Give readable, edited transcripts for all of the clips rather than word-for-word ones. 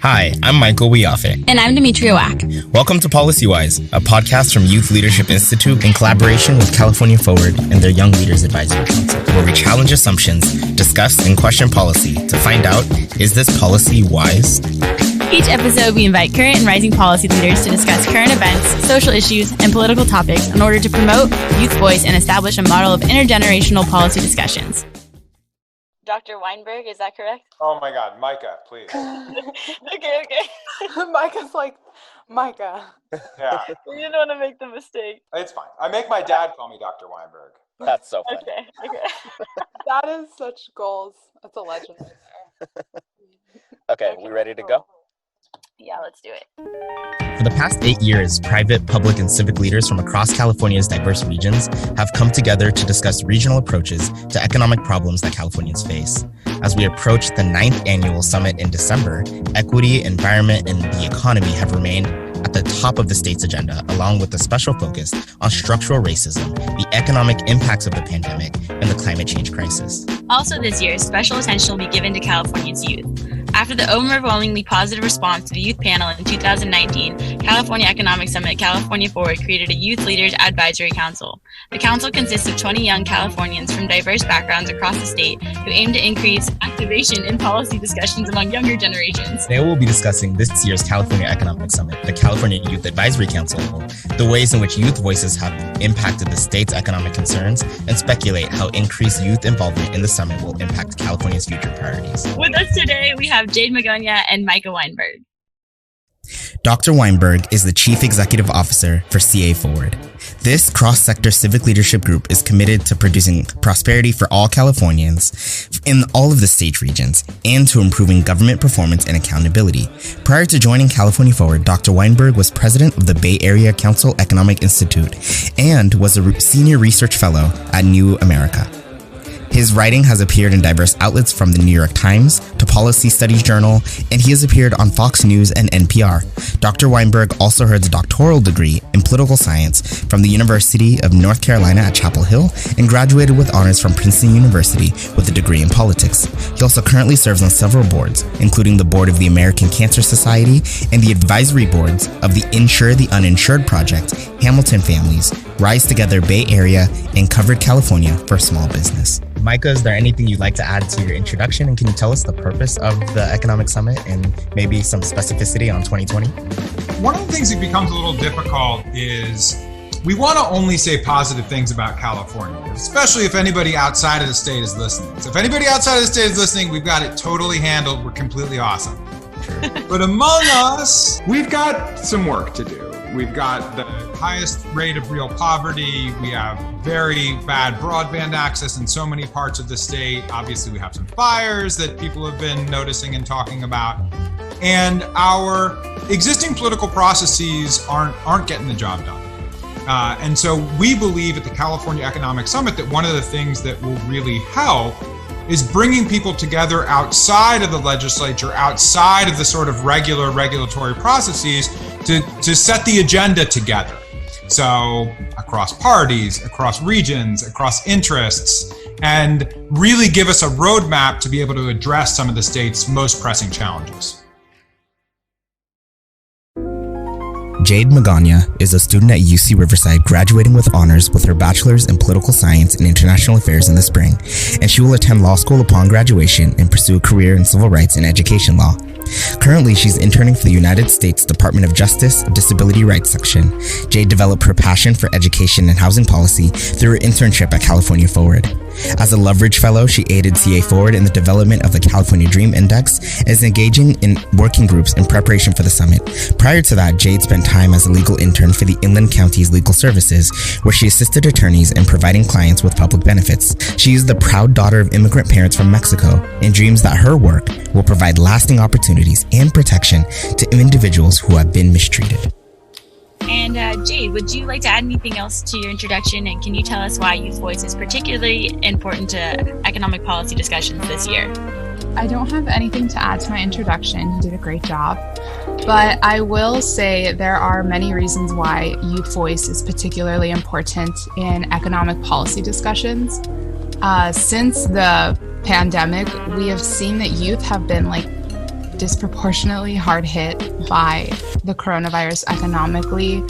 Hi, I'm Michael Wiafe. And I'm Demetria Wack. Welcome to PolicyWise, a podcast from Youth Leadership Institute in collaboration with California Forward and their Young Leaders Advisory Council, where we challenge assumptions, discuss and question policy to find out, is this policy wise? Each episode, we invite current and rising policy leaders to discuss current events, social issues, and political topics in order to promote youth voice and establish a model of intergenerational policy discussions. Dr. Weinberg, is that correct? Oh my God, Micah, please. Okay. Micah's like, Micah. Yeah, We didn't want to make the mistake. it's fine. I make my dad call me Dr. Weinberg. That's so funny. Okay. That is such goals. That's a legend right there. Okay, we ready to go? Yeah, let's do it. For the past 8 years, private, public, and civic leaders from across California's diverse regions have come together to discuss regional approaches to economic problems that Californians face. As we approach the 9th annual summit in December, equity, environment, and the economy have remained at the top of the state's agenda, along with a special focus on structural racism, the economic impacts of the pandemic, and the climate change crisis. Also this year, special attention will be given to California's youth. After the overwhelmingly positive response to the youth panel in 2019, California Economic Summit California Forward created a Youth Leaders Advisory Council. The council consists of 20 young Californians from diverse backgrounds across the state who aim to increase activation in policy discussions among younger generations. They will be discussing this year's California Economic Summit, the California Youth Advisory Council, the ways in which youth voices have impacted the state's economic concerns, and speculate how increased youth involvement in the summit will impact California's future priorities. With us today, we have Jade Magaña and Micah Weinberg. Dr. Weinberg is the Chief Executive Officer for CA Forward. This cross-sector civic leadership group is committed to producing prosperity for all Californians in all of the state regions and to improving government performance and accountability. Prior to joining California Forward, Dr. Weinberg was president of the Bay Area Council Economic Institute and was a senior research fellow at New America. His writing has appeared in diverse outlets from the New York Times to Policy Studies Journal, and he has appeared on Fox News and NPR. Dr. Weinberg also earned a doctoral degree in political science from the University of North Carolina at Chapel Hill and graduated with honors from Princeton University with a degree in politics. He also currently serves on several boards, including the board of the American Cancer Society and the advisory boards of the Insure the Uninsured Project, Hamilton Families, Rise Together Bay Area, and Covered California for Small Business. Micah, is there anything you'd like to add to your introduction? And can you tell us the purpose of the Economic Summit and maybe some specificity on 2020? One of the things that becomes a little difficult is we want to only say positive things about California, especially if anybody outside of the state is listening. So if anybody outside of the state is listening, we've got it totally handled. We're completely awesome. But among us, we've got some work to do. We've got the highest rate of real poverty. We have very bad broadband access in so many parts of the state. Obviously, we have some fires that people have been noticing and talking about. And our existing political processes aren't getting the job done. And so we believe at the California Economic Summit that one of the things that will really help is bringing people together outside of the legislature, outside of the sort of regular regulatory processes to set the agenda together. So across parties, across regions, across interests, and really give us a roadmap to be able to address some of the state's most pressing challenges. Jade Magaña is a student at UC Riverside graduating with honors with her bachelor's in political science and international affairs in the spring, and she will attend law school upon graduation and pursue a career in civil rights and education law. Currently, she's interning for the United States Department of Justice Disability Rights Section. Jade developed her passion for education and housing policy through her internship at California Forward. As a Loveridge Fellow, she aided CA Forward in the development of the California Dream Index and is engaging in working groups in preparation for the summit. Prior to that, Jade spent time as a legal intern for the Inland County's Legal Services, where she assisted attorneys in providing clients with public benefits. She is the proud daughter of immigrant parents from Mexico and dreams that her work will provide lasting opportunities and protection to individuals who have been mistreated. And Jade, would you like to add anything else to your introduction? And can you tell us why youth voice is particularly important to economic policy discussions this year? I don't have anything to add to my introduction. You did a great job. But I will say there are many reasons why youth voice is particularly important in economic policy discussions. Since the pandemic, we have seen that youth have been disproportionately hard hit by the coronavirus economically,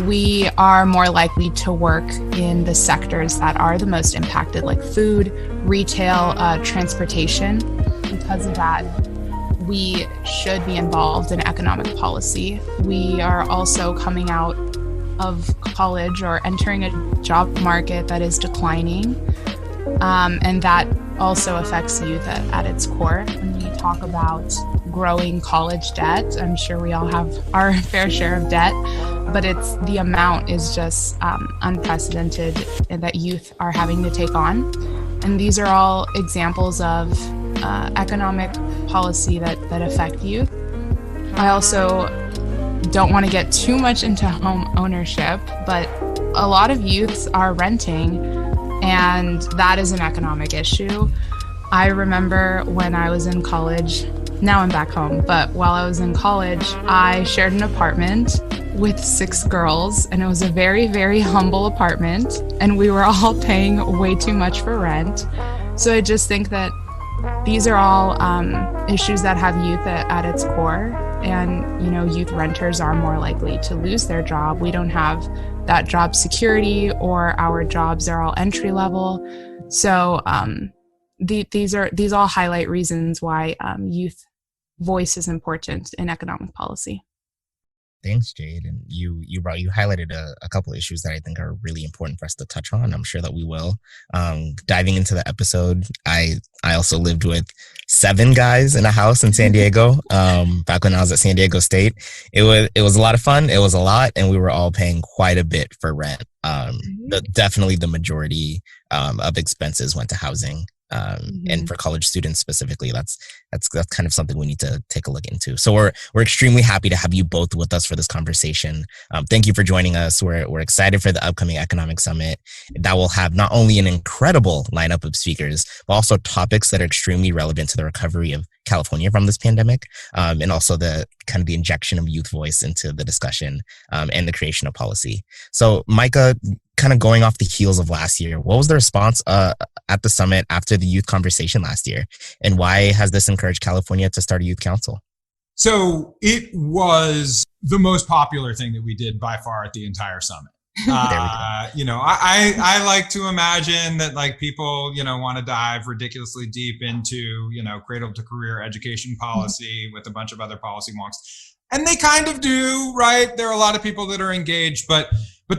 we are more likely to work in the sectors that are the most impacted, like food, retail, transportation. Because of that, we should be involved in economic policy. We are also coming out of college or entering a job market that is declining, and that also affects youth at its core. When we talk about growing college debt, I'm sure we all have our fair share of debt, but the amount is just unprecedented and that youth are having to take on. And these are all examples of economic policy that affect youth. I also don't want to get too much into home ownership, but a lot of youths are renting, and that is an economic issue. I remember when I was in college, now I'm back home, but while I was in college, I shared an apartment with 6 girls, and it was a very, very humble apartment, and we were all paying way too much for rent. So I just think that these are all issues that have youth at its core, and youth renters are more likely to lose their job. We don't have that job security, or our jobs are all entry level. So these all highlight reasons why youth voice is important in economic policy. Thanks, Jade. And you highlighted a couple of issues that I think are really important for us to touch on. I'm sure that we will. Diving into the episode, I also lived with 7 guys in a house in San Diego. Back when I was at San Diego State, it was a lot of fun. It was a lot, and we were all paying quite a bit for rent. Definitely the majority of expenses went to housing. And for college students specifically, that's kind of something we need to take a look into. So we're extremely happy to have you both with us for this conversation. Thank you for joining us. We're excited for the upcoming Economic Summit that will have not only an incredible lineup of speakers, but also topics that are extremely relevant to the recovery of California from this pandemic, and also the kind of the injection of youth voice into the discussion and the creation of policy. So Micah, kind of going off the heels of last year, what was the response at the summit after the youth conversation last year? And why has this encouraged California to start a youth council? So it was the most popular thing that we did by far at the entire summit. I like to imagine that like people, want to dive ridiculously deep into, cradle to career education policy with a bunch of other policy wonks. And they kind of do, right? There are a lot of people that are engaged, but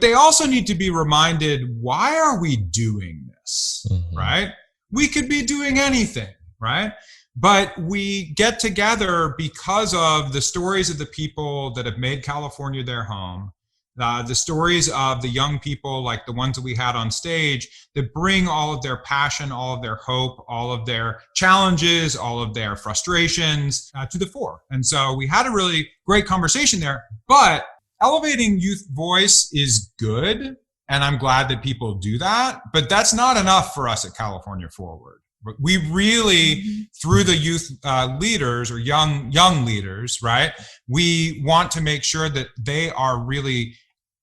they also need to be reminded, why are we doing this, right? We could be doing anything, right? But we get together because of the stories of the people that have made California their home, the stories of the young people like the ones that we had on stage that bring all of their passion, all of their hope, all of their challenges, all of their frustrations to the fore. And so we had a really great conversation there, but elevating youth voice is good, and I'm glad that people do that, but that's not enough for us at California Forward. We really, through the youth leaders or young leaders, right, we want to make sure that they are really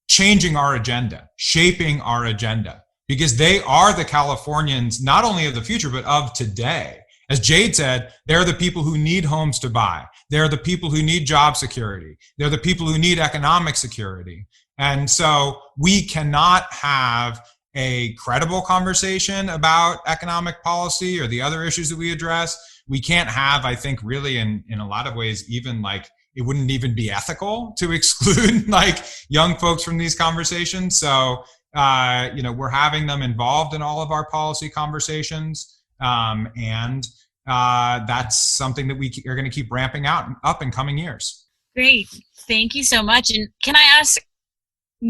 changing our agenda, shaping our agenda, because they are the Californians, not only of the future, but of today. As Jade said, they're the people who need homes to buy. They're the people who need job security. They're the people who need economic security. And so we cannot have a credible conversation about economic policy or the other issues that we address. We can't have, I think, really in a lot of ways, even like it wouldn't even be ethical to exclude like young folks from these conversations. So, we're having them involved in all of our policy conversations. And that's something that we are going to keep ramping up in coming years. Great. Thank you so much. And can I ask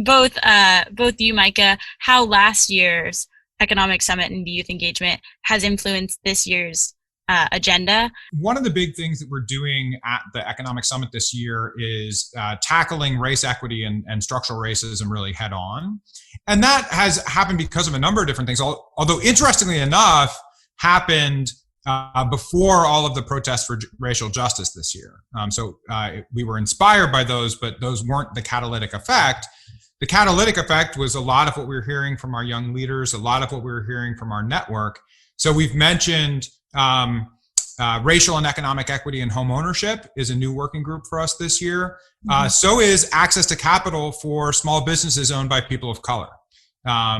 both you, Micah, how last year's Economic Summit and youth engagement has influenced this year's agenda? One of the big things that we're doing at the Economic Summit this year is tackling race equity and structural racism really head on. And that has happened because of a number of different things, although interestingly enough, happened before all of the protests for racial justice this year. So we were inspired by those, but those weren't the catalytic effect. The catalytic effect was a lot of what we were hearing from our young leaders, a lot of what we were hearing from our network. So we've mentioned Racial and economic equity and home ownership is a new working group for us this year. So is access to capital for small businesses owned by people of color.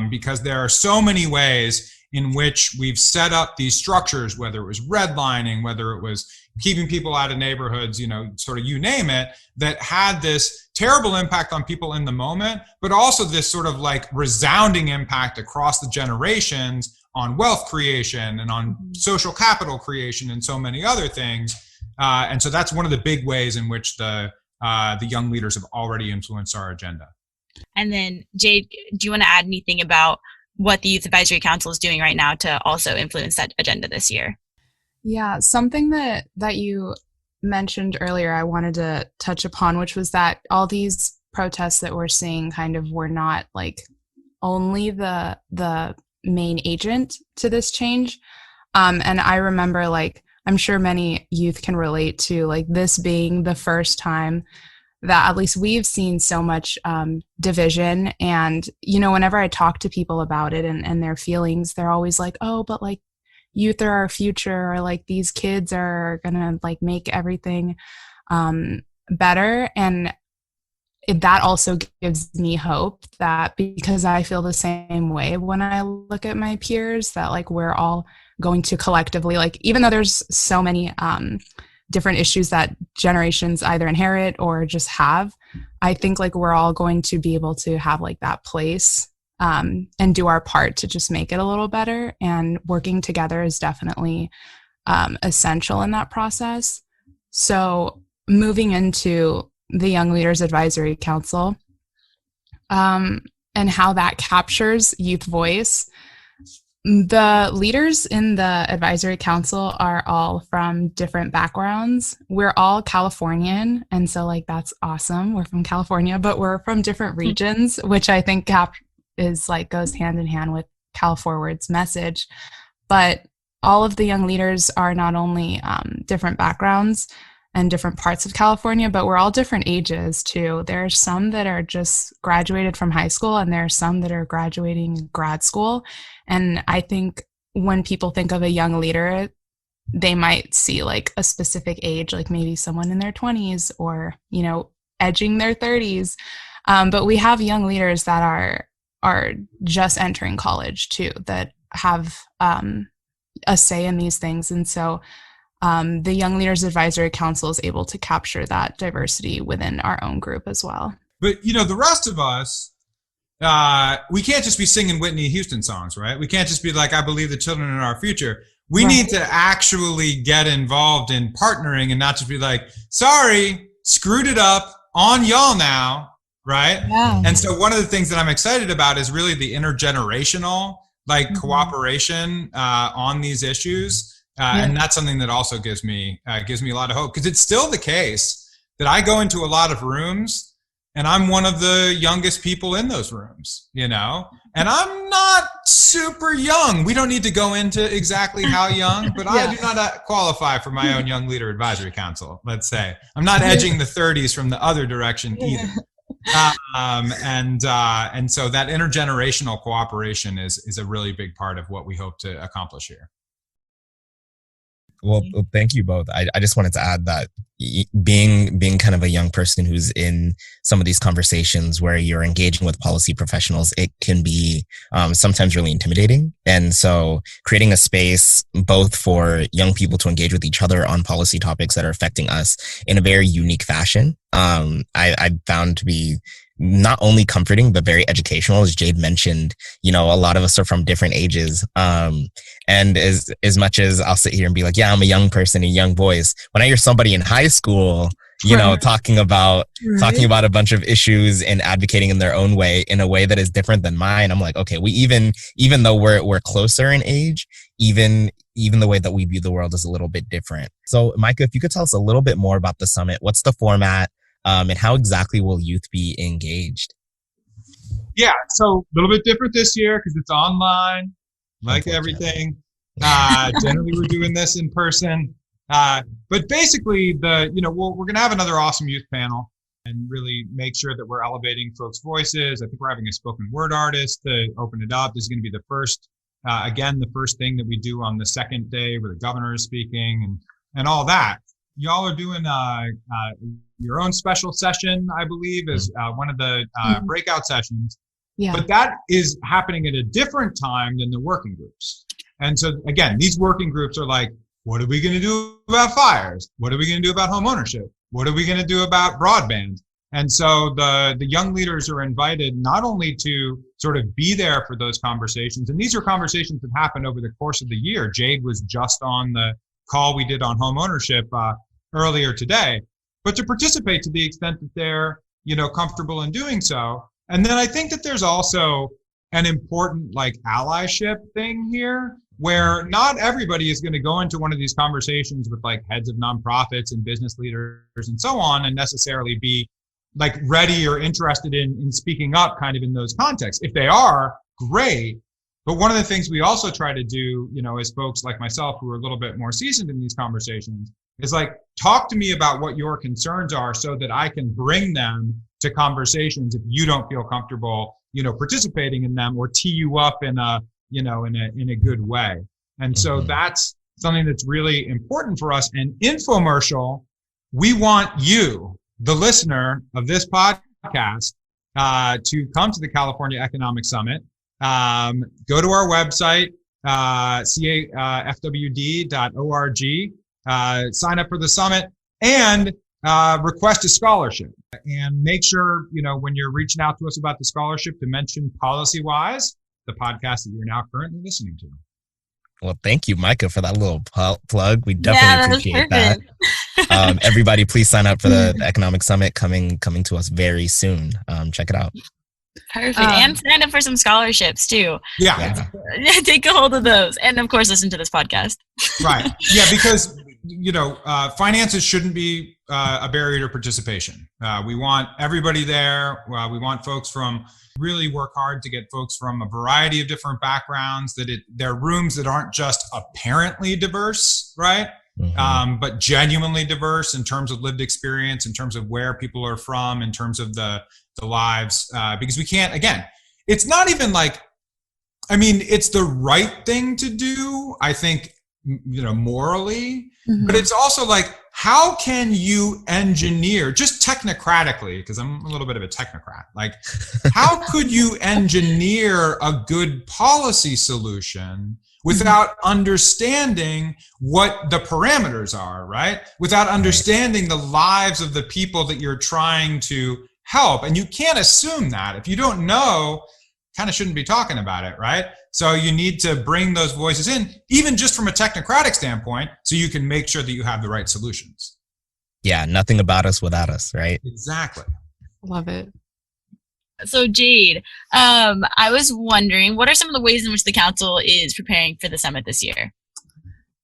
Because there are so many ways in which we've set up these structures, whether it was redlining, whether it was keeping people out of neighborhoods, sort of you name it, that had this terrible impact on people in the moment, but also this sort of like resounding impact across the generations on wealth creation and on social capital creation and so many other things. And so that's one of the big ways in which the young leaders have already influenced our agenda. And then Jade, do you want to add anything about what the Youth Advisory Council is doing right now to also influence that agenda this year? Yeah, something that you mentioned earlier I wanted to touch upon, which was that all these protests that we're seeing kind of were not like only the main agent to this change. And I remember, like, I'm sure many youth can relate to like this being the first time that at least we've seen so much division. And, whenever I talk to people about it and their feelings, they're always like, oh, but like youth are our future, or like these kids are gonna like make everything better. And that also gives me hope, that because I feel the same way when I look at my peers, that like we're all going to collectively, like, even though there's so many different issues that generations either inherit or just have, I think like we're all going to be able to have like that place and do our part to just make it a little better. And working together is definitely essential in that process. So moving into the Young Leaders Advisory Council and how that captures youth voice. The leaders in the advisory council are all from different backgrounds. We're all Californian, and so like that's awesome. We're from California, but we're from different regions, which I think is like goes hand in hand with Cal Forward's message. But all of the young leaders are not only different backgrounds and different parts of California, but we're all different ages too. There are some that are just graduated from high school, and there are some that are graduating grad school. And I think when people think of a young leader, they might see like a specific age, like maybe someone in their 20s or, edging their 30s. But we have young leaders that are just entering college too, that have a say in these things. And so the Young Leaders Advisory Council is able to capture that diversity within our own group as well. But, the rest of us, we can't just be singing Whitney Houston songs, right? We can't just be like, I believe the children are our future. We need to actually get involved in partnering and not just be like, sorry, screwed it up, on y'all now, right? Yeah. And so one of the things that I'm excited about is really the intergenerational cooperation on these issues. And that's something that also gives me a lot of hope, because it's still the case that I go into a lot of rooms and I'm one of the youngest people in those rooms, and I'm not super young. We don't need to go into exactly how young, but I do not qualify for my own Young Leader Advisory Council, let's say. I'm not edging the 30s from the other direction either. And so that intergenerational cooperation is a really big part of what we hope to accomplish here. Well, thank you both. I just wanted to add that being kind of a young person who's in some of these conversations where you're engaging with policy professionals, it can be sometimes really intimidating. And so creating a space both for young people to engage with each other on policy topics that are affecting us in a very unique fashion, I found to be not only comforting, but very educational. As Jade mentioned, a lot of us are from different ages. And as much as I'll sit here and be like, yeah, I'm a young person, a young voice, when I hear somebody in high school, talking about a bunch of issues and advocating in their own way, in a way that is different than mine, I'm like, okay, we even though we're closer in age, even the way that we view the world is a little bit different. So Micah, if you could tell us a little bit more about the summit, what's the format? And how exactly will youth be engaged? Yeah, so a little bit different this year because it's online, like everything. Generally, we're doing this in person. But basically, we're going to have another awesome youth panel and really make sure that we're elevating folks' voices. I think we're having a spoken word artist to open it up. This is going to be the first Again, the first thing that we do on the second day where the governor is speaking and all that. Y'all are doing your own special session, I believe, is one of the breakout sessions. Yeah. But that is happening at a different time than the working groups. And so, again, these working groups are like, what are we going to do about fires? What are we going to do about home ownership? What are we going to do about broadband? And so the young leaders are invited not only to sort of be there for those conversations, and these are conversations that happen over the course of the year. Jade was just on the call we did on home ownership earlier today, but to participate to the extent that they're, comfortable in doing so. And then I think that there's also an important allyship thing here, where not everybody is going to go into one of these conversations with heads of nonprofits and business leaders and so on and necessarily be ready or interested in speaking up kind of in those contexts. If they are, great. But one of the things we also try to do, as folks like myself who are a little bit more seasoned in these conversations is talk to me about what your concerns are so that I can bring them to conversations if you don't feel comfortable, participating in them, or tee you up in a good way. And so that's something that's really important for us. And infomercial, we want you, the listener of this podcast, to come to the California Economic Summit. Go to our website, cafwd.org, sign up for the summit, and request a scholarship. And make sure, when you're reaching out to us about the scholarship, to mention PolicyWise, the podcast that you're now currently listening to. Well, thank you, Micah, for that little plug. We definitely appreciate that. Everybody, please sign up for the Economic Summit coming to us very soon. Check it out. Perfect. And sign up for some scholarships too. Yeah. Take a hold of those. And of course, listen to this podcast. Right. Yeah, because, finances shouldn't be a barrier to participation. We want everybody there. We want folks really work hard to get folks from a variety of different backgrounds, they're rooms that aren't just apparently diverse, right? But genuinely diverse in terms of lived experience, in terms of where people are from, in terms of the lives, because we can't, again, it's not even it's the right thing to do, I think, morally, but it's also how can you engineer, just technocratically, because I'm a little bit of a technocrat, how could you engineer a good policy solution without understanding what the parameters are, right? Without understanding the lives of the people that you're trying to help. And you can't assume that. If you don't know, kind of shouldn't be talking about it, right? So you need to bring those voices in, even just from a technocratic standpoint, so you can make sure that you have the right solutions. Yeah, nothing about us without us, right? Exactly. Love it. So Jade, I was wondering, what are some of the ways in which the council is preparing for the summit this year?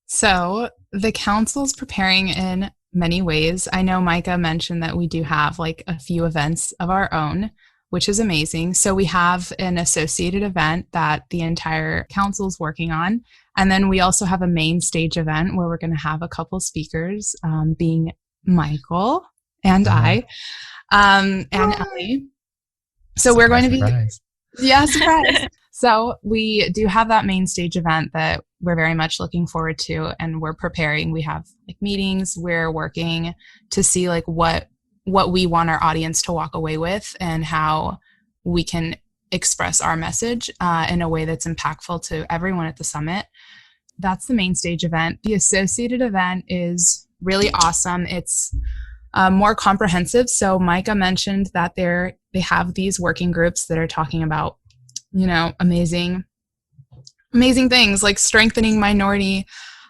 So the council's preparing in many ways. I know Micah mentioned that we do have a few events of our own, which is amazing. So we have an associated event that the entire council is working on. And then we also have a main stage event where we're going to have a couple speakers, being Michael and I, and Ellie. So we're going to be, surprise. So we do have that main stage event that we're very much looking forward to, and we're preparing. We have meetings. We're working to see what we want our audience to walk away with and how we can express our message in a way that's impactful to everyone at the summit. That's the main stage event. The associated event is really awesome. It's more comprehensive. So Micah mentioned that they have these working groups that are talking about, amazing things like strengthening minority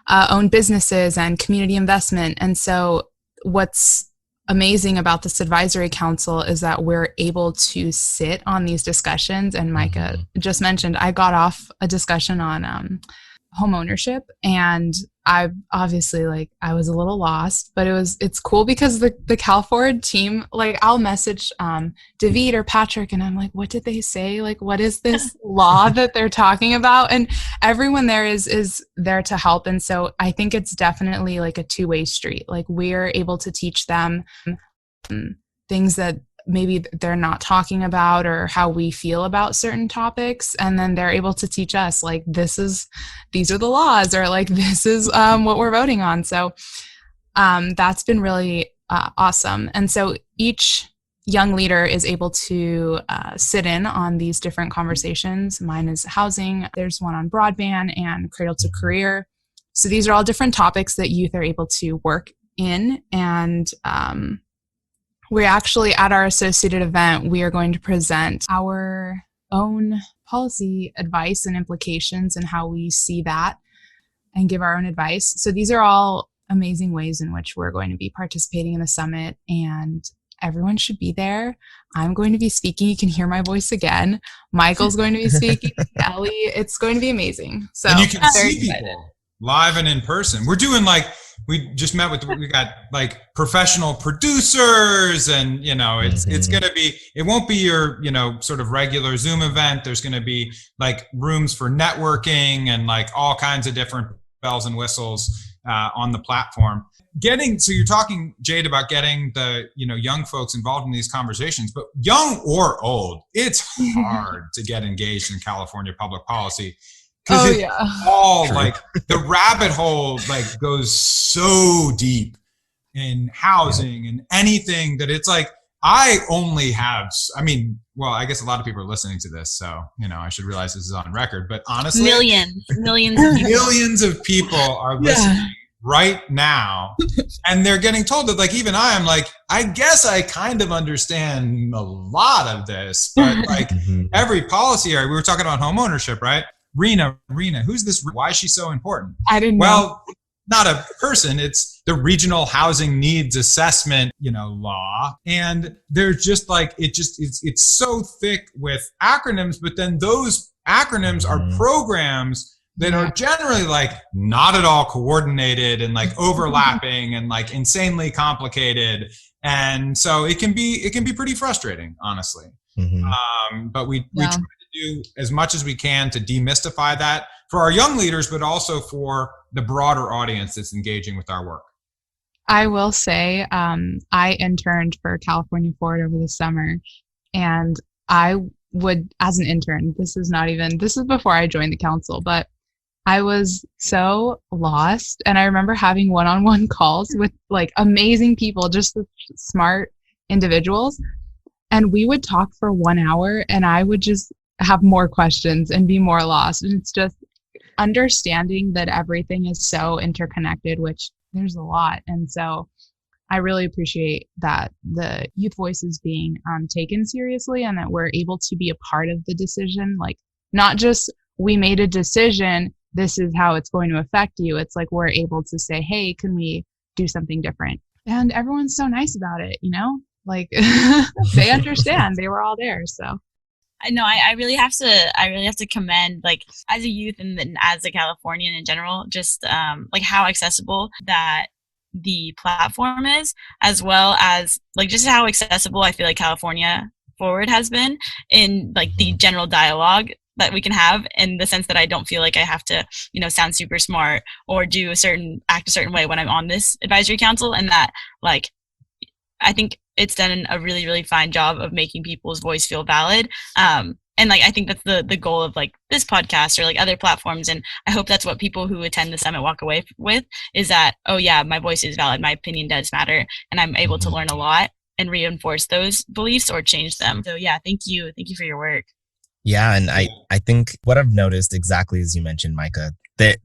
owned businesses and community investment. And so what's amazing about this advisory council is that we're able to sit on these discussions. And Micah just mentioned, I got off a discussion on home ownership, and I obviously I was a little lost, but it's cool because the Cal Forward team, I'll message David or Patrick and I'm what did they say? What is this law that they're talking about? And everyone there is there to help. And so I think it's definitely a two-way street. We're able to teach them things that maybe they're not talking about, or how we feel about certain topics. And then they're able to teach us like, these are the laws, or like, this is what we're voting on. So that's been really awesome. And so each young leader is able to sit in on these different conversations. Mine is housing. There's one on broadband and cradle to career. So these are all different topics that youth are able to work in. And we're actually at our associated event, we are going to present our own policy advice and implications and how we see that, and give our own advice. So these are all amazing ways in which we're going to be participating in the summit, and everyone should be there. I'm going to be speaking. You can hear my voice again. Michael's going to be speaking. Ellie, it's going to be amazing. So and you can see excited. people live and in person. We're doing we just met with, we got like professional producers, and it's going to be, it won't be your, sort of regular Zoom event. There's going to be like rooms for networking and like all kinds of different bells and whistles on the platform. So you're talking, Jade, about getting the, young folks involved in these conversations, but young or old, it's hard to get engaged in California public policy. Because all True. Like the rabbit hole like goes so deep in housing and anything that it's like, I guess a lot of people are listening to this, so I should realize this is on record, but honestly, millions of people are listening right now, and they're getting told that, like, even I'm like, I guess I kind of understand a lot of this, but like every policy area, we were talking about home ownership, right? Rena, who's this? Why is she so important? I didn't know. Well, not a person, it's the Regional Housing Needs Assessment, law. And they're just like, it's so thick with acronyms, but then those acronyms are programs that are generally like not at all coordinated and like overlapping and like insanely complicated. And so it can be pretty frustrating, honestly. But we try to do as much as we can to demystify that for our young leaders, but also for the broader audience that's engaging with our work. I will say, I interned for California Forward over the summer, and I would, as an intern, this is before I joined the council, but I was so lost. And I remember having one-on-one calls with like amazing people, just smart individuals. And we would talk for 1 hour, and I would just have more questions and be more lost. And it's just understanding that everything is so interconnected, which there's a lot. And so I really appreciate that the youth voice is being taken seriously, and that we're able to be a part of the decision. Like, not just we made a decision, this is how it's going to affect you. It's like we're able to say, hey, can we do something different? And everyone's so nice about it, like they understand. They were all there. So no, I really have to commend, like, as a youth and then as a Californian in general, just like how accessible that the platform is, as well as like just how accessible I feel like California Forward has been in like the general dialogue that we can have, in the sense that I don't feel like I have to, sound super smart or act a certain way when I'm on this advisory council, and that like I think it's done a really, really fine job of making people's voice feel valid. And like, I think that's the goal of like this podcast or like other platforms. And I hope that's what people who attend the summit walk away with, is that, oh yeah, my voice is valid. My opinion does matter. And I'm able to learn a lot and reinforce those beliefs or change them. So yeah, thank you. Thank you for your work. Yeah. And I think what I've noticed, exactly as you mentioned, Micah, that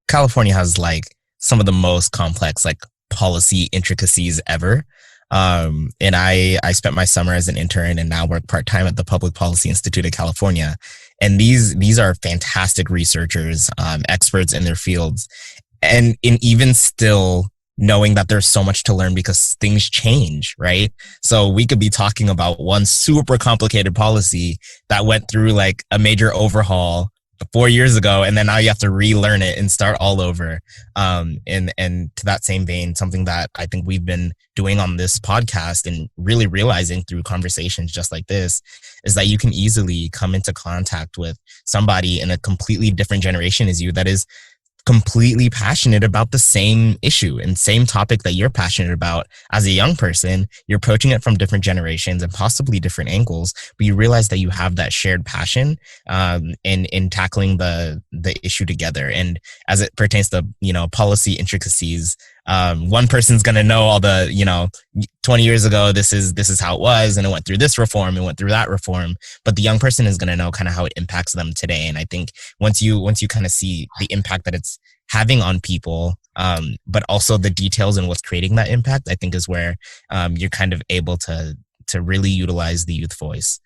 California has like some of the most complex like policy intricacies ever. And I spent my summer as an intern and now work part-time at the Public Policy Institute of California. And these are fantastic researchers, experts in their fields. And even still knowing that there's so much to learn because things change, right? So we could be talking about one super complicated policy that went through like a major overhaul 4 years ago, and then now you have to relearn it and start all over. And to that same vein, something that I think we've been doing on this podcast and really realizing through conversations just like this is that you can easily come into contact with somebody in a completely different generation as you that is completely passionate about the same issue and same topic that you're passionate about as a young person. You're approaching it from different generations and possibly different angles, but you realize that you have that shared passion in tackling the issue together. And as it pertains to, policy intricacies, one person's going to know all the, 20 years ago, this is how it was, and it went through this reform, it went through that reform, but the young person is going to know kind of how it impacts them today. And I think once you kind of see the impact that it's having on people, but also the details and what's creating that impact, I think is where you're kind of able to really utilize the youth voice.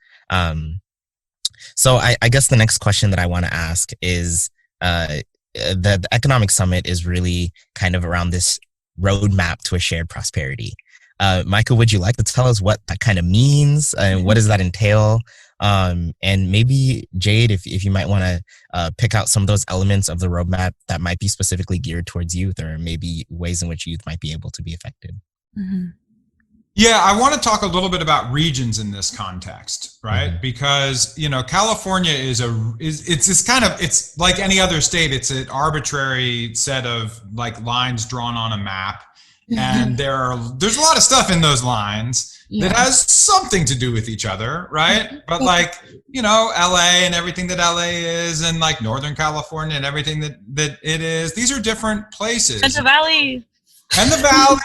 So I guess the next question that I want to ask is, the Economic Summit is really kind of around this roadmap to a shared prosperity. Micah, would you like to tell us what that kind of means and what does that entail? And maybe Jade, if you might want to pick out some of those elements of the roadmap that might be specifically geared towards youth, or maybe ways in which youth might be able to be affected. Mm-hmm. Yeah, I want to talk a little bit about regions in this context, right? Mm-hmm. Because, California it's like any other state. It's an arbitrary set of like lines drawn on a map. And there's a lot of stuff in those lines that has something to do with each other, right? But like, LA and everything that LA is, and like Northern California and everything that it is, these are different places. Central Valley. And the Valley,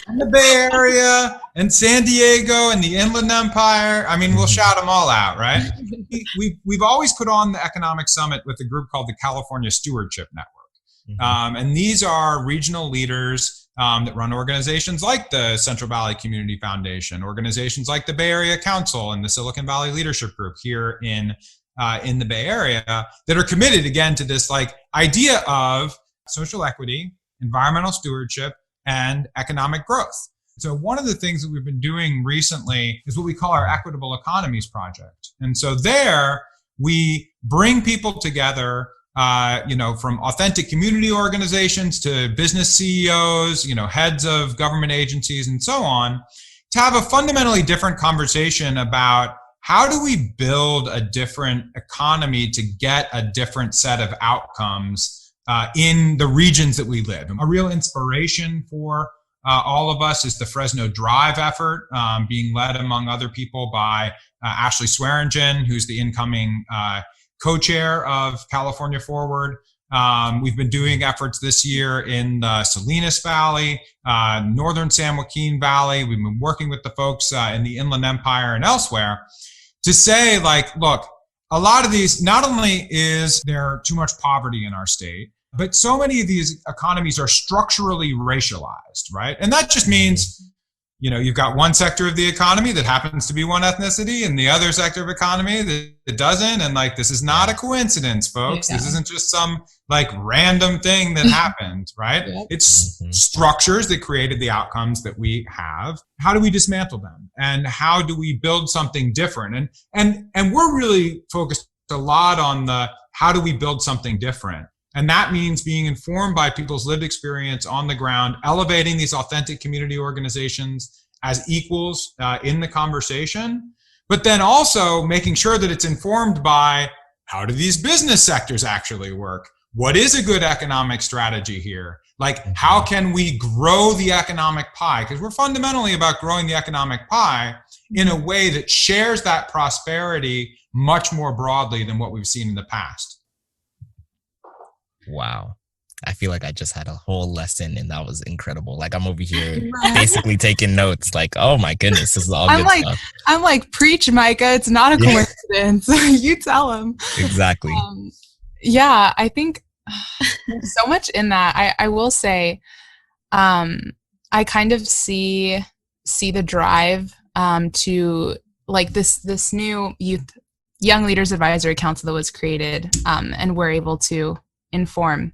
and the Bay Area, and San Diego, and the Inland Empire. I mean, we'll shout them all out, right? We've always put on the Economic Summit with a group called the California Stewardship Network. And these are regional leaders that run organizations like the Central Valley Community Foundation, organizations like the Bay Area Council and the Silicon Valley Leadership Group here in the Bay Area that are committed, again, to this like idea of social equity, environmental stewardship, and economic growth. So one of the things that we've been doing recently is what we call our Equitable Economies project. And so there we bring people together, from authentic community organizations to business CEOs, heads of government agencies and so on, to have a fundamentally different conversation about how do we build a different economy to get a different set of outcomes in the regions that we live. A real inspiration for all of us is the Fresno Drive effort, being led, among other people, by Ashley Swearingen, who's the incoming co-chair of California Forward. We've been doing efforts this year in the Salinas Valley, northern San Joaquin Valley. We've been working with the folks in the Inland Empire and elsewhere to say, like, look, a lot of these, not only is there too much poverty in our state, but so many of these economies are structurally racialized, right? And that just means, you've got one sector of the economy that happens to be one ethnicity and the other sector of economy that doesn't. And like, this is not a coincidence, folks. Yeah. This isn't just some like random thing that happened, right? Yep. It's structures that created the outcomes that we have. How do we dismantle them? And how do we build something different? And we're really focused a lot on the, how do we build something different? And that means being informed by people's lived experience on the ground, elevating these authentic community organizations as equals in the conversation, but then also making sure that it's informed by how do these business sectors actually work? What is a good economic strategy here? Like, how can we grow the economic pie? Because we're fundamentally about growing the economic pie in a way that shares that prosperity much more broadly than what we've seen in the past. Wow. I feel like I just had a whole lesson and that was incredible. Like, I'm over here basically taking notes like, oh my goodness, this is all good stuff. I'm like, preach, Micah. It's not a coincidence. You tell him. Exactly. I think there's so much in that. I will say, I kind of see the drive to like this new Young Leaders Advisory Council that was created, and we're able to inform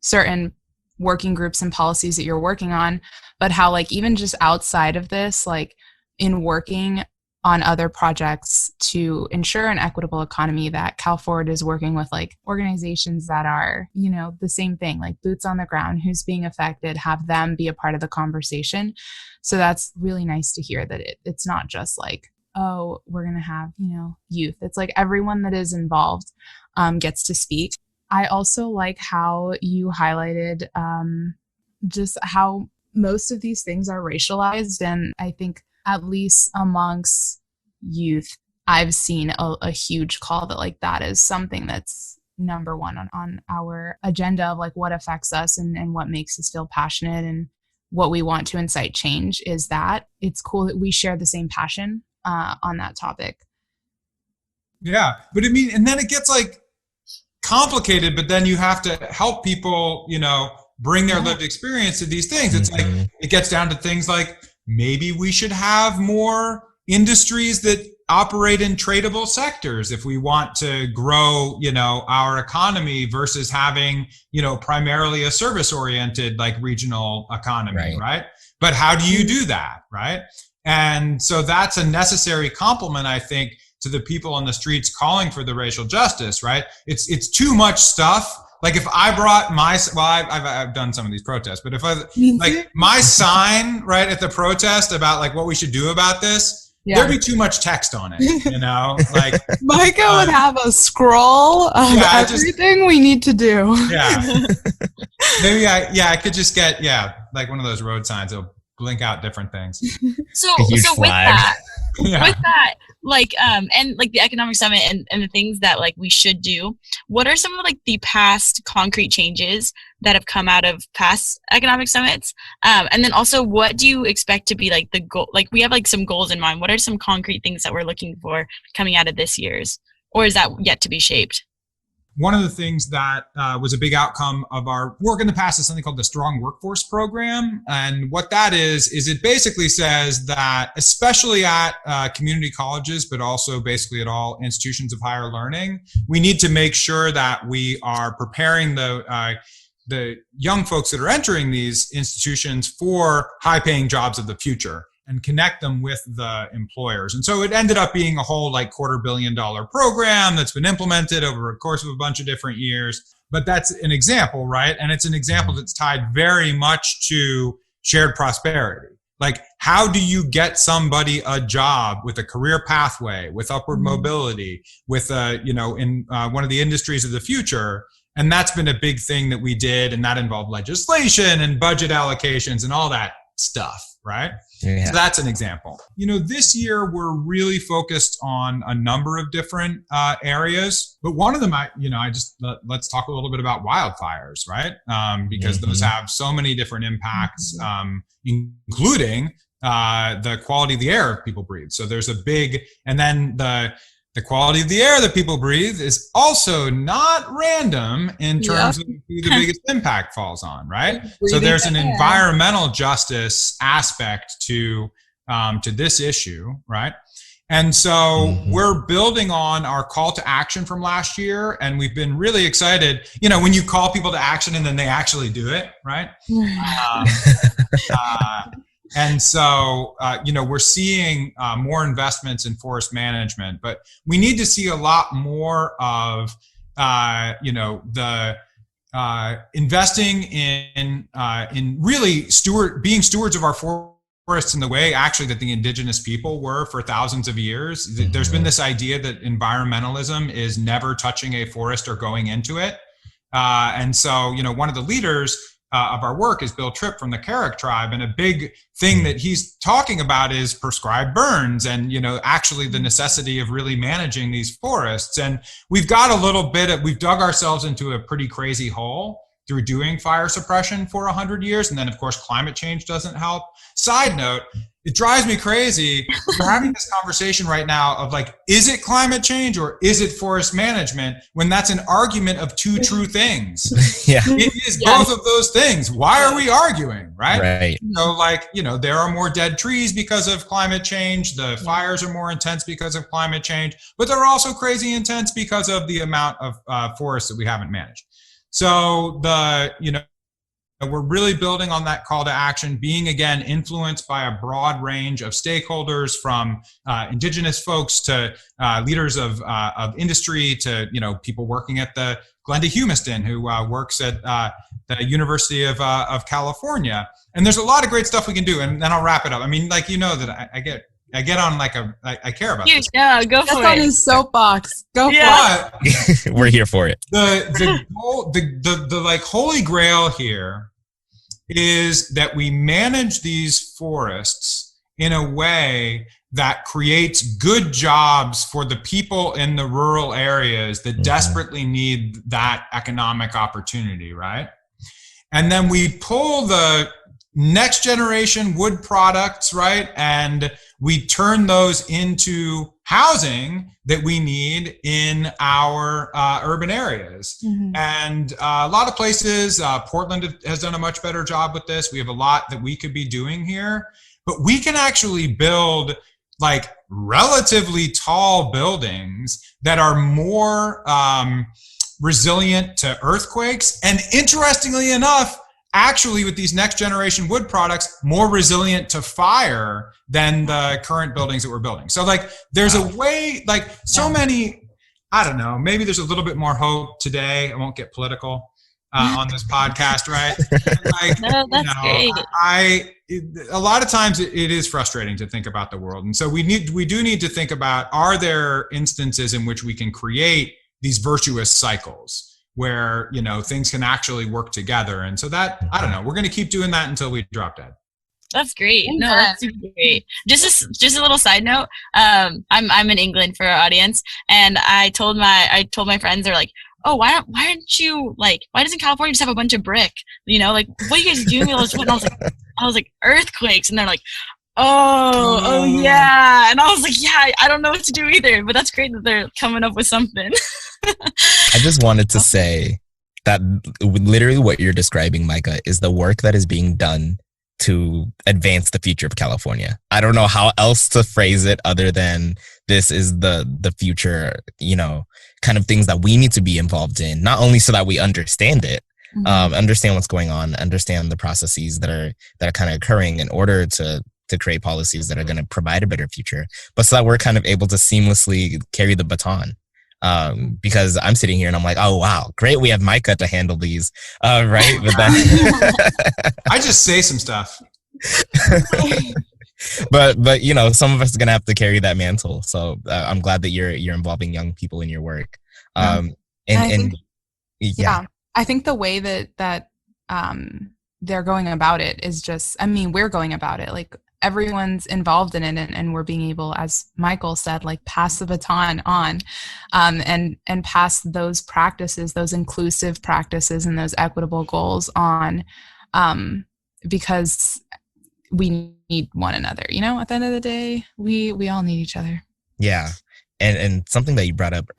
certain working groups and policies that you're working on, but how like even just outside of this, like in working on other projects to ensure an equitable economy, that Cal Forward is working with like organizations that are, the same thing, like boots on the ground, who's being affected, have them be a part of the conversation. So that's really nice to hear that it's not just like, oh, we're going to have, youth. It's like everyone that is involved gets to speak. I also like how you highlighted just how most of these things are racialized. And I think at least amongst youth, I've seen a huge call that like that is something that's number one on our agenda of like what affects us and what makes us feel passionate and what we want to incite change is that it's cool that we share the same passion on that topic. Yeah. But I mean, and then it gets like complicated, but then you have to help people, bring their lived experience to these things. It's like, it gets down to things like maybe we should have more industries that operate in tradable sectors if we want to grow, our economy versus having, primarily a service oriented like regional economy. Right. But how do you do that? Right. And so that's a necessary complement, I think, to the people on the streets calling for the racial justice, right? It's too much stuff. Like if I brought I've done some of these protests, but if I like my sign right at the protest about like what we should do about this, there'd be too much text on it, like Micah would have a scroll of everything we need to do. Yeah. Maybe I could just get, like one of those road signs. It'll blink out different things. So with that, like, and like the economic summit and the things that like we should do, what are some of like the past concrete changes that have come out of past economic summits? And then also what do you expect to be like the goal? Like we have like some goals in mind. What are some concrete things that we're looking for coming out of this year's, or is that yet to be shaped? One of the things that was a big outcome of our work in the past is something called the Strong Workforce Program. And what that is it basically says that, especially at community colleges, but also basically at all institutions of higher learning, we need to make sure that we are preparing the young folks that are entering these institutions for high-paying jobs of the future and connect them with the employers. And so it ended up being a whole like $250 million program that's been implemented over a course of a bunch of different years. But that's an example, right? And it's an example that's tied very much to shared prosperity. Like, how do you get somebody a job with a career pathway, with upward mobility, with in one of the industries of the future? And that's been a big thing that we did, and that involved legislation and budget allocations and all that stuff, right? Yeah. So that's an example. This year we're really focused on a number of different areas, but one of them, let's talk a little bit about wildfires, right? Because those have so many different impacts, including the quality of the air people breathe. So there's a big, and then the quality of the air that people breathe is also not random in terms of who the biggest impact falls on, right? So there's an environmental justice aspect to this issue, right? And so we're building on our call to action from last year, and we've been really excited. When you call people to action and then they actually do it, right? And so, we're seeing more investments in forest management, but we need to see a lot more of, the investing in really being stewards of our forests in the way actually that the indigenous people were for thousands of years. There's been this idea that environmentalism is never touching a forest or going into it. And so, one of the leaders of our work is Bill Tripp from the Carrick tribe. And a big thing that he's talking about is prescribed burns and, actually the necessity of really managing these forests. And we've got we've dug ourselves into a pretty crazy hole through doing fire suppression for 100 years. And then of course, climate change doesn't help. Side note, it drives me crazy. We're having this conversation right now of like, is it climate change or is it forest management, when that's an argument of two true things? It is both of those things. Why are we arguing, right? So there are more dead trees because of climate change. The fires are more intense because of climate change, but they're also crazy intense because of the amount of forests that we haven't managed. So we're really building on that call to action, being again influenced by a broad range of stakeholders, from indigenous folks to leaders of industry to people working at the Glenda Humiston, who works at the University of California. And there's a lot of great stuff we can do. And then I'll wrap it up. I mean, that I get I get on like I care about this. Yeah, go That's for on it. his soapbox. Go Yeah. for it. We're here for it. The like holy grail here is that we manage these forests in a way that creates good jobs for the people in the rural areas that desperately need that economic opportunity, right? And then we pull the next generation wood products, right? And we turn those into housing that we need in our urban areas. And a lot of places, Portland has done a much better job with this. We have a lot that we could be doing here, but we can actually build like relatively tall buildings that are more resilient to earthquakes. And interestingly enough, actually with these next generation wood products, more resilient to fire than the current buildings that we're building. So like there's a way, like so many, I don't know, maybe there's a little bit more hope today. I won't get political on this podcast, right? Like, No, that's great. A lot of times it is frustrating to think about the world. And so we do need to think about, are there instances in which we can create these virtuous cycles where, you know, things can actually work together? And so that, I don't know, we're going to keep doing that until we drop dead. That's great. No, that's super great. Just a little side note. I'm in England for our audience, and I told my friends, they're like, oh, why doesn't California just have a bunch of brick? You know, like, what are you guys doing? And I was like, earthquakes. And they're like, oh yeah. And I was like, yeah, I don't know what to do either, but that's great that they're coming up with something. I just wanted to say that literally what you're describing, Micah, is the work that is being done to advance the future of California. I don't know how else to phrase it other than this is the future, you know, kind of things that we need to be involved in, not only so that we understand it, understand what's going on, understand the processes that are kind of occurring in order to create policies that are going to provide a better future, but so that we're kind of able to seamlessly carry the baton. Because I'm sitting here and I'm like, oh wow, great, we have Micah to handle these, right? But then I just say some stuff. but you know, some of us are gonna have to carry that mantle. So I'm glad that you're involving young people in your work. I think the way that they're going about it is just, I mean, we're going about it like everyone's involved in it, and we're being able, as Michael said, like pass the baton on, and pass those practices, those inclusive practices and those equitable goals on, because we need one another. You know, at the end of the day, we all need each other. Yeah. And something that you brought up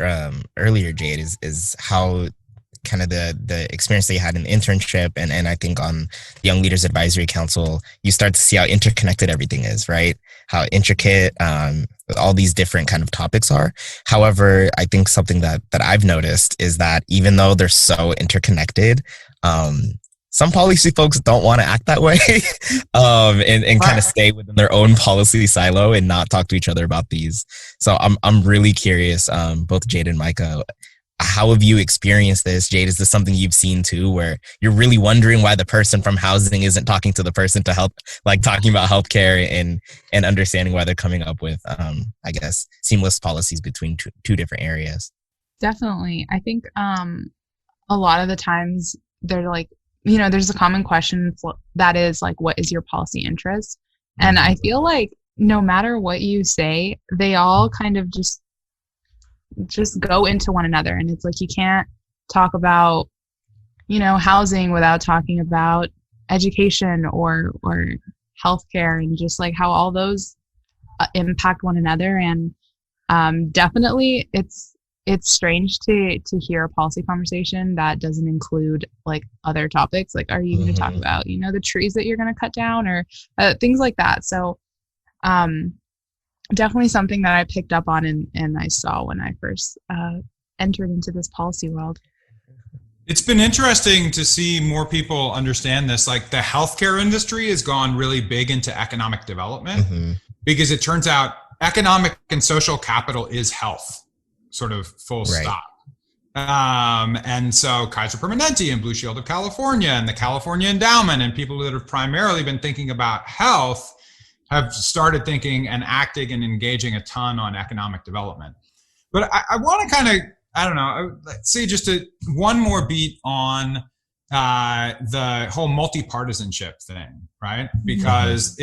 earlier, Jade, is how kind of the experience that you had in the internship and I think on the Young Leaders Advisory Council, you start to see how interconnected everything is, right? How intricate all these different kind of topics are. However, I think something that I've noticed is that even though they're so interconnected, some policy folks don't want to act that way and kind of stay within their own policy silo and not talk to each other about these. So I'm really curious, both Jade and Micah, how have you experienced this? Jade, is this something you've seen too, where you're really wondering why the person from housing isn't talking to the person to help, like talking about healthcare and understanding why they're coming up with, I guess, seamless policies between two different areas? Definitely. I think a lot of the times they're like, you know, there's a common question that is like, what is your policy interest? And I feel like no matter what you say, they all kind of just go into one another. And it's like, you can't talk about, you know, housing without talking about education or healthcare, and just like how all those impact one another. And definitely it's strange to hear a policy conversation that doesn't include like other topics. Like, are you going to talk about, you know, the trees that you're going to cut down or things like that? So definitely something that I picked up on and I saw when I first entered into this policy world. It's been interesting to see more people understand this. Like the healthcare industry has gone really big into economic development because it turns out economic and social capital is health, sort of full stop. And so Kaiser Permanente and Blue Shield of California and the California Endowment and people that have primarily been thinking about health have started thinking and acting and engaging a ton on economic development. But I want to kind of, I don't know, let's say just one more beat on the whole multi-partisanship thing, right? Because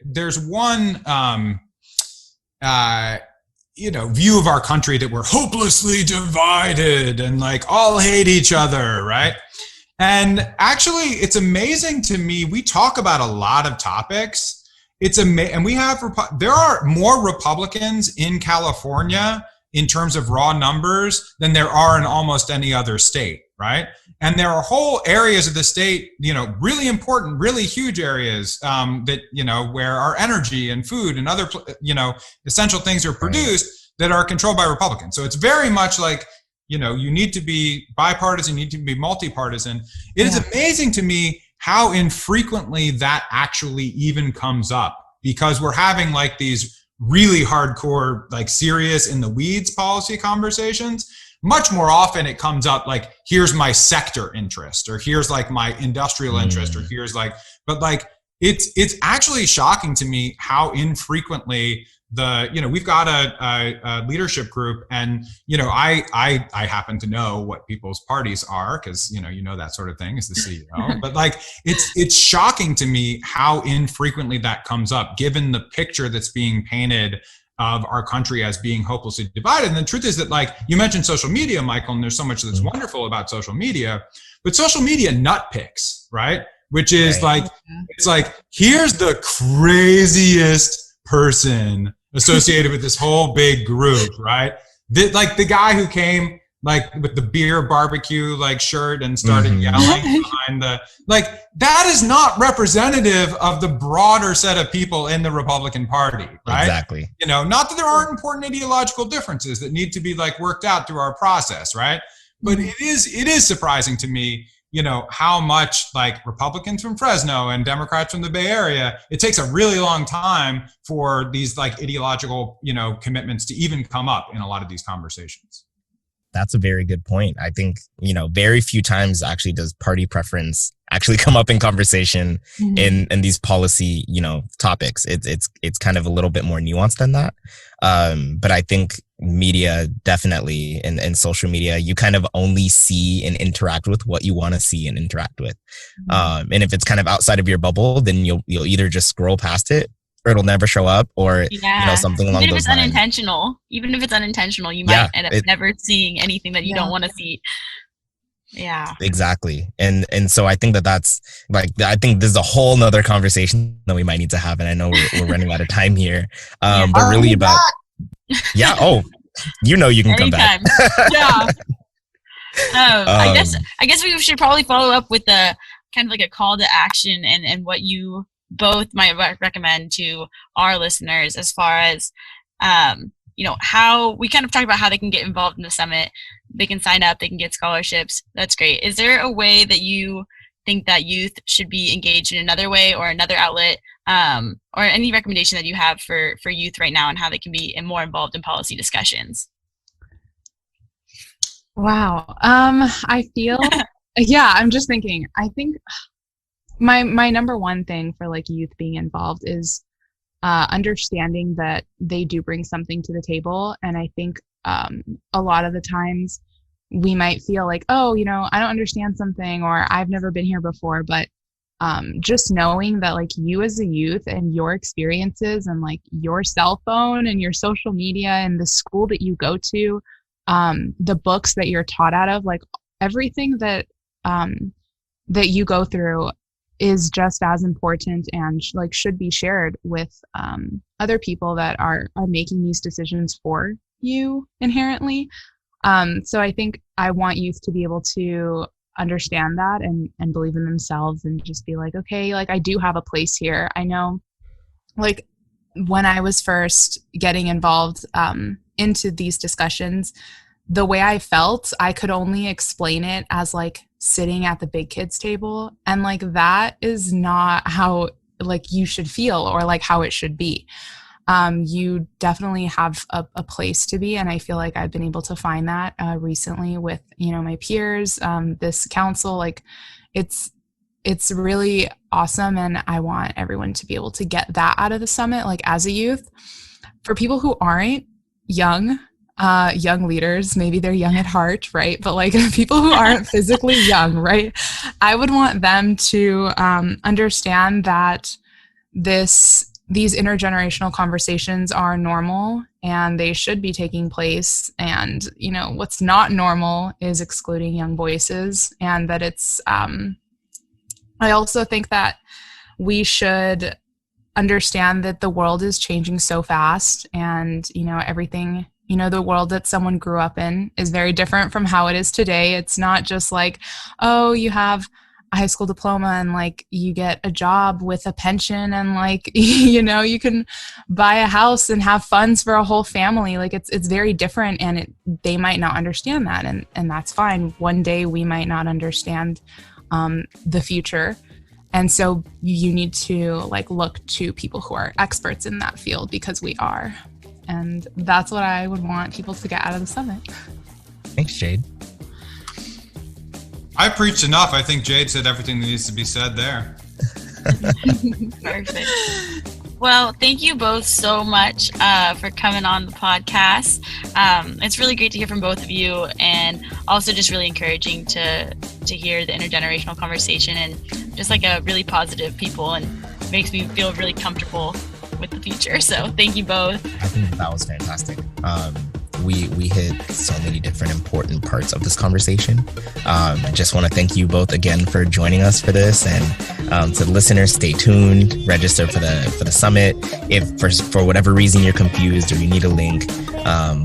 there's one, view of our country that we're hopelessly divided and like all hate each other, right? And actually, it's amazing to me. We talk about a lot of topics. And there are more Republicans in California in terms of raw numbers than there are in almost any other state, right? And there are whole areas of the state, really important, really huge areas that, where our energy and food and other, essential things are produced that are controlled by Republicans. So it's very much like, you need to be bipartisan, you need to be multi-partisan. It is amazing to me how infrequently that actually even comes up, because we're having like these really hardcore, like serious in the weeds policy conversations. Much more often it comes up like, here's my sector interest, or here's like my industrial interest, or here's like, but like, it's actually shocking to me how infrequently we've got a leadership group, and I happen to know what people's parties are, because that sort of thing as the CEO. But like it's shocking to me how infrequently that comes up, given the picture that's being painted of our country as being hopelessly divided. And the truth is that, like you mentioned social media, Michael, and there's so much that's wonderful about social media, but social media nutpicks, right? Which is it's like, here's the craziest person associated with this whole big group, right? Like the guy who came like with the beer barbecue like shirt and started yelling behind that is not representative of the broader set of people in the Republican Party, right? Exactly. Not that there aren't important ideological differences that need to be like worked out through our process, right? But it is surprising to me, how much like Republicans from Fresno and Democrats from the Bay Area, it takes a really long time for these like ideological, commitments to even come up in a lot of these conversations. That's a very good point. I think, very few times actually does party preference actually come up in conversation in these policy, topics. It's kind of a little bit more nuanced than that. But I think media definitely, and social media, you kind of only see and interact with what you want to see and interact with. And if it's kind of outside of your bubble, then you'll either just scroll past it, or it'll never show up, or something along those lines. Even if it's unintentional, you might end up never seeing anything that you don't want to see. Yeah, exactly. And so I think that's like, I think this is a whole nother conversation that we might need to have, and I know we're running out of time here. But really about you can come back. I guess we should probably follow up with a kind of like a call to action and what you both might recommend to our listeners as far as how we kind of talk about how they can get involved in the summit. They can sign up, they can get scholarships. That's great. Is there a way that you think that youth should be engaged in another way or another outlet, or any recommendation that you have for youth right now and how they can be more involved in policy discussions? Wow. I feel, I'm just thinking, I think my number one thing for like youth being involved is understanding that they do bring something to the table. And I think a lot of the times we might feel like, I don't understand something, or I've never been here before. But just knowing that like you as a youth and your experiences and like your cell phone and your social media and the school that you go to, the books that you're taught out of, like everything that you go through is just as important and like should be shared with other people that are making these decisions for you inherently. So I think I want youth to be able to understand that and believe in themselves and just be like, okay, like I do have a place here. I know, like when I was first getting involved into these discussions, the way I felt, I could only explain it as like sitting at the big kids table. And like, that is not how like you should feel or like how it should be. You definitely have a place to be. And I feel like I've been able to find that recently with, my peers, this council. Like it's it's really awesome. And I want everyone to be able to get that out of the summit, like as a youth. For people who aren't young leaders, maybe they're young at heart, right? But like people who aren't physically young, right? I would want them to understand that these intergenerational conversations are normal and they should be taking place. And, you know, what's not normal is excluding young voices, and that it's, I also think that we should understand that the world is changing so fast, and, you know, everything, you know, the world that someone grew up in is very different from how it is today. It's not just like, oh, you have a high school diploma and like you get a job with a pension and like, you know, you can buy a house and have funds for a whole family. Like it's very different, and they might not understand that, and that's fine. One day we might not understand the future. And so you need to like look to people who are experts in that field, because we are. And that's what I would want people to get out of the summit. Thanks, Jade. I preached enough. I think Jade said everything that needs to be said there. Perfect. Well, thank you both so much for coming on the podcast. It's really great to hear from both of you, and also just really encouraging to hear the intergenerational conversation, and just like a really positive people, and makes me feel really comfortable with the future. So thank you both. I think that was fantastic. We hit so many different important parts of this conversation. Just want to thank you both again for joining us for this, and to the listeners, stay tuned, register for the summit. If for whatever reason you're confused or you need a link,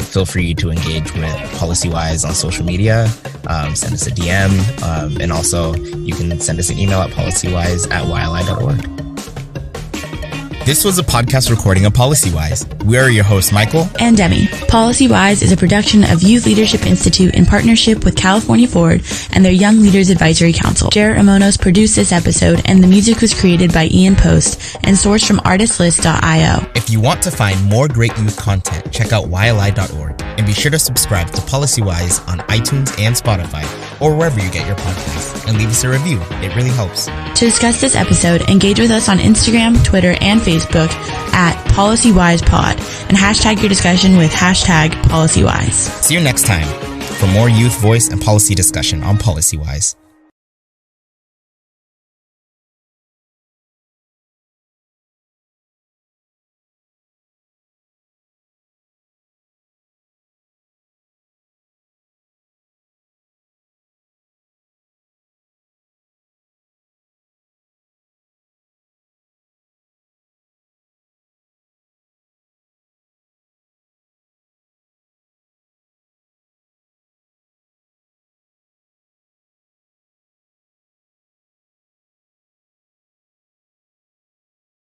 feel free to engage with PolicyWise on social media. Send us a DM, and also you can send us an email at policywise@yli.org. This was a podcast recording of PolicyWise. We are your hosts, Michael and Demi. PolicyWise is a production of Youth Leadership Institute in partnership with California Forward and their Young Leaders Advisory Council. Jared Ramonos produced this episode, and the music was created by Ian Post and sourced from artistlist.io. If you want to find more great youth content, check out yli.org, and be sure to subscribe to PolicyWise on iTunes and Spotify, or wherever you get your podcasts, and leave us a review. It really helps. To discuss this episode, engage with us on Instagram, Twitter, and Facebook at PolicyWisePod, and hashtag your discussion with hashtag PolicyWise. See you next time for more youth voice and policy discussion on PolicyWise.